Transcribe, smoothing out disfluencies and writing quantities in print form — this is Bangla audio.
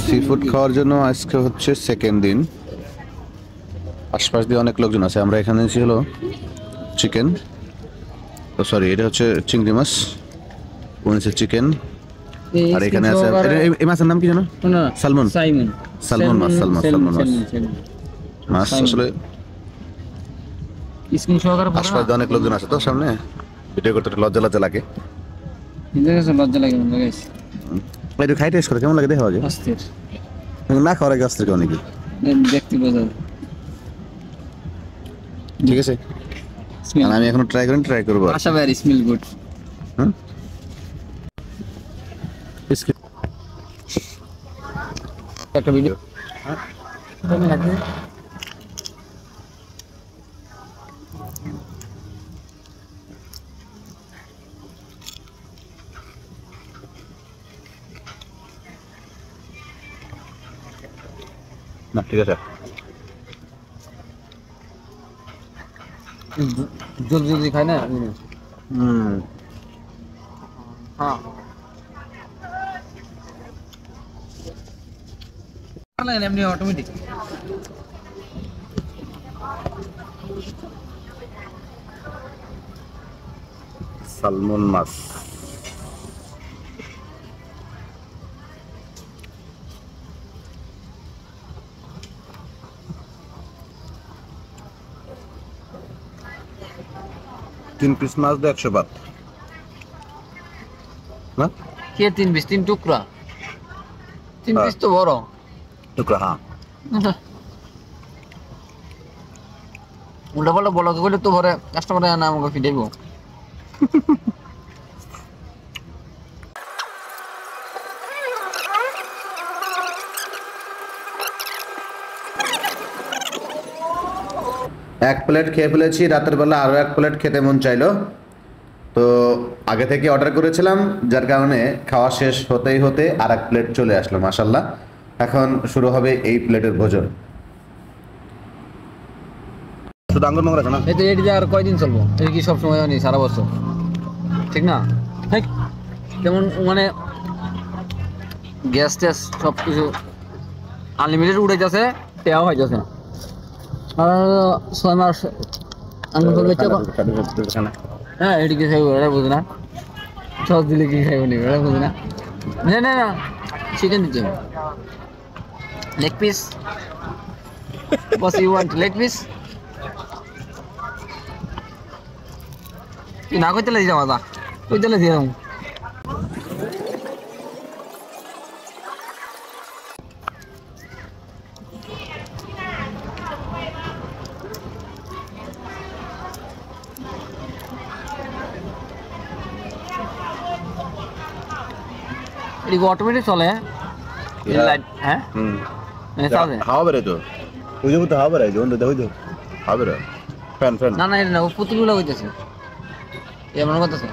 সি ফুড খাওয়ার জন্য আজকে হচ্ছে সেকেন্ড দিন। আশপাশ দিয়ে অনেক লোকজন আছে। আমরা এখানে নিয়েছি হলো চিকেন, তো সরি এটা হচ্ছে চিংড়ি মাছ, হচ্ছে চিকেন। আর এখানে আছে এই মাছের নাম কি জানো? সালমন। সালমন মাছ, সালমন মাছ মাছ আসলে স্ক্রিন সহকারে আশপাশ দিয়ে অনেক লোকজন আছে তো সামনে, ভিডিও করতে লজ্জা লজ্জা লাগে। লজ্জা লাগে মনে গাইস। একটু খাই টেস্ট করে কেমন লাগে দেখা যায়। অস্থির না খাওয়ার আগে অস্থির অনেকে দেখতে বোঝা যায়। ঠিক আছে, আমি এখনো ট্রাই করিনি, ট্রাই করবো। আশা ভাই স্মেল গুড। হুম একটা ভিডিও না ঠিক আছে। জলদি জলদি খাই না। হ্যাঁ লাগে এমনি অটোমেটিক। সালমন মাছ তিন পিস মাছ দিয়ে 100 বাত না কে 3 পিস 3 টুকরা 3 পিস তো বড় টুকরা। হ্যাঁ উল্টা পাল্টা বলো কইলে তো পরে কাস্টমার না আমাকে ফিডাইবো। এক প্লেট খেয়ে ফেলেছি, রাতের বেলা আরও এক প্লেট খেতে মন চাইলো, তো আগে থেকে অর্ডার করেছিলাম, যার কারণে খাওয়া শেষ হতেই হতে আর এক প্লেট চলে আসলো। মাশাল্লাহ, এখন শুরু হবে এই প্লেটের ভোজন। শুধু আঙ্গুর নোংরা আছে না? এই তো এটি আর কয়দিন চলবো? এই কি সব সময় নেই সারা বছর? ঠিক না? ঠিক যেমন মানে গ্যাস ট্যাস সব কিছু আনলিমিটেড উড়াইতেছে, তেও হইতেছে। আর 6 মাস আঙ্গুর বেচে হ্যাঁ এটি কি খাইব এটা বুঝি না। সস দিলে কি খাইব নি এটা বুঝি না। না না না চিকেন দিতে leg piece. What you want? Leg piece? না কইতে লাগি যাওয়া দা কইতে লাগি যাও। এটি অটোমেটিক চলে লাইট। হ্যাঁ চলে হাওয়া বেরে তো ওই যে তো হাওয়া বেরে ওই দেখো তো হাওয়া বেরে ফ্যান ফ্যান না না এটা না ও পুতুলগুলো কইতেছে এমন কথা আছে।